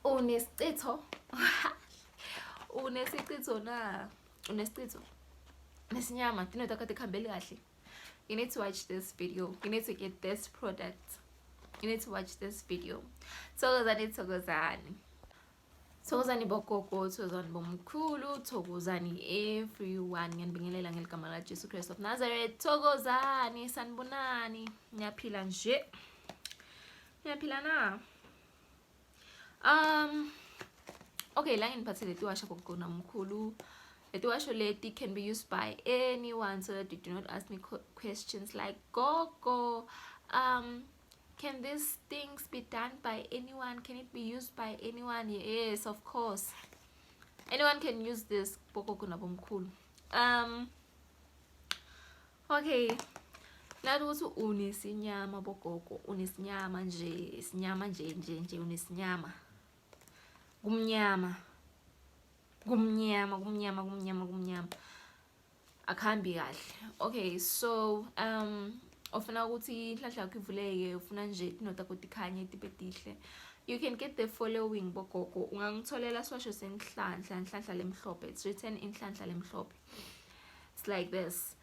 Unesicitho. Unesicitho na. Unesicitho. Nesinyama, tinotaka tikhambeli kahle. You need to watch this video. You need to get this product. You need to watch this video. Thokozani. Thokozani bogogo, thokozani bomkhulu, thokozani everyone. Ngiyanibingelela ngeligama la Jesu Christ of Nazareth. Thokozani, sanibonani. Ngiyaphila nje. Ngiyaphila na. Okay, la ngiphathele tiwasha gogo namkhulu. Letiwasho leti can be used by anyone, so that you do not ask me questions like, Gogo, can these things be done by anyone? Can it be used by anyone? Yes, of course. Anyone can use this. Gogo nabomkhulu. Okay. Nathi unesinyama bogogo, unesinyama nje, isinyama nje unesinyama. Gumnyama. Akhambi kahle. Okay, so ufuna ukuthi inhlanhla yakho ivuleke, ufuna nje tinota ukuthi khanye tibe tihle. You can get the following bogogo. Ungangitholela swasho senhlanhla, inhlanhla lemhlophe. It's written inhlanhla lemhlophe. It's like this.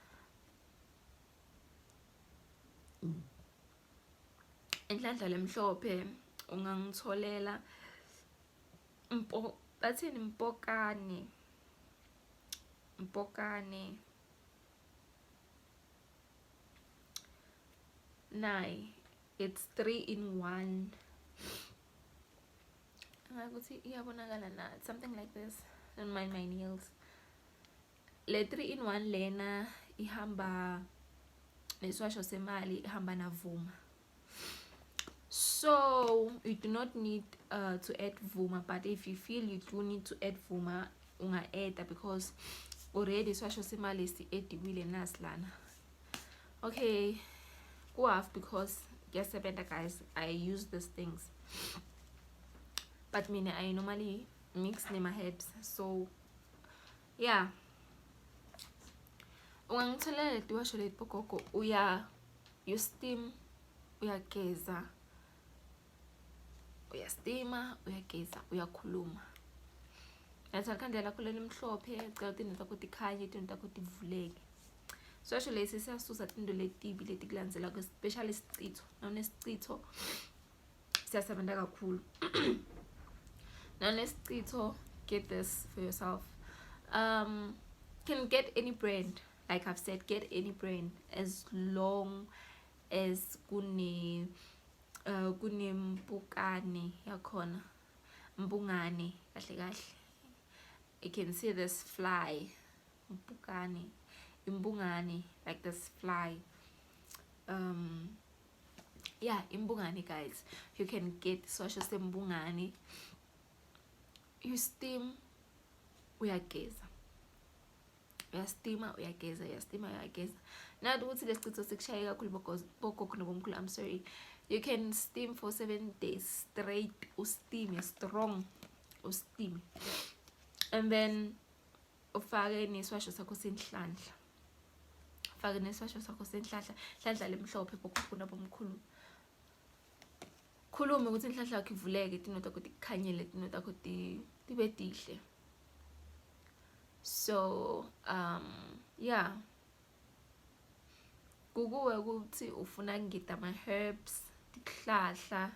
Inhlanhla lemhlophe ungangitholela bathini mpokane nine. It's 3 in 1. Something like this. Don't mind my nails. Le 3 in 1 lena ihamba neswasho semali, ihamba navuma. So you do not need to add vuma, but if you feel you do need to add vuma, unga add, because already swasho semali si ediwile naslana. Okay, go off, because yes, guys, I use these things, but I normally mix them herbs. So yeah, ungangitholela letiwasho leti bogogo, you steam, uyageza, uyastima, uyageza, uyakhuluma. Nathalikhandela lakho lelimhlophe, cela tinota kuti khanye, tinota kuti vuleke. Swasho lesi siyasusa tinto letibi letikulandzela, especially isicitho. Nawunesicitho siyasebenta kakhulu. Nawunesicitho, get this for yourself. Can get any brand, like I've said, get any brand, as long as mpukane yakhona, mbungane kahle kahle. You can see this fly, mpukane, imbungane, like this fly. Yeah, imbungane, guys. You can get swasho sembungane. You steam, uyageza. Uyastima, uyageza, uyastima, uyageza. Now ukuthi lesicitho sikushaye kakhulu bogogo nabomkhulu, I'm sorry. You can steam for 7 days straight. Steam strong. Steam. And then ufake neswasho sakho senhlanhla. Ufake neswasho sakho senhlanhla. Inhlanhla lemhlophe bogogo nabomkhulu. Khulume ukuthi inhlanhla yakho ivuleke, tinota ukuthi kukhanyele, tinota ukuthi tibe tihle. So yeah, kukuwe ukuthi ufuna ngita ama herbs, tihlahla,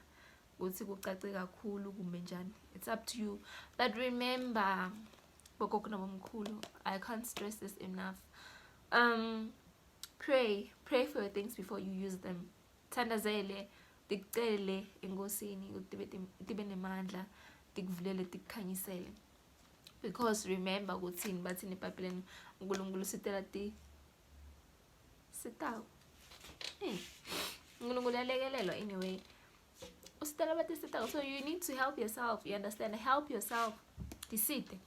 ukuthi kucace kakhulu kumbe njani. It's up to you. But remember, bogogo nabomkhulu, I can't stress this enough. Pray for your things before you use them. Thandazele, dictele engosini, tibe nemandla, tikvulele, tikukhanyisele. Because remember, kuthini bathini eBhayibhelini, uNkulunkulu sitela ti sitawu. uNkulunkulu yalekelelwa anyway. Usitela bathi sitawu. So you need to help yourself. You understand? Help yourself. Tisite.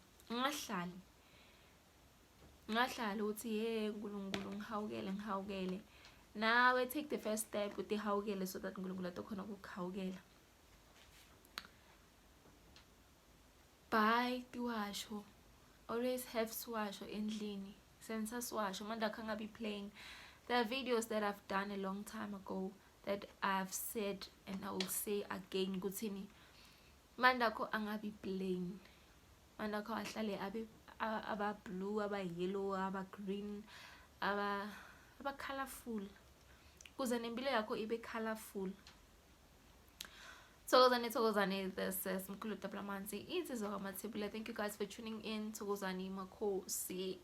Ungahlali uthi uNkulunkulu ngihawukele. Nawe take the first step uthi hawukele, so that uNkulunkulu atokhona ukukhawukela. Buy tiwasho swasho. Always have swasho endlini. Senza swasho manda kanga be playing. There are videos that I've done a long time ago that I've said and I will say again kuthini manda ko angabi plain. Manda ko ahlale aba blue, aba yellow, aba green, aba colorful. Kuze nempilo yakho ibe colorful. Thokozani, this is Mkhulu Taplamanzi. It is Ohamathibula. Thank you guys for tuning in. Thokozani Makosi.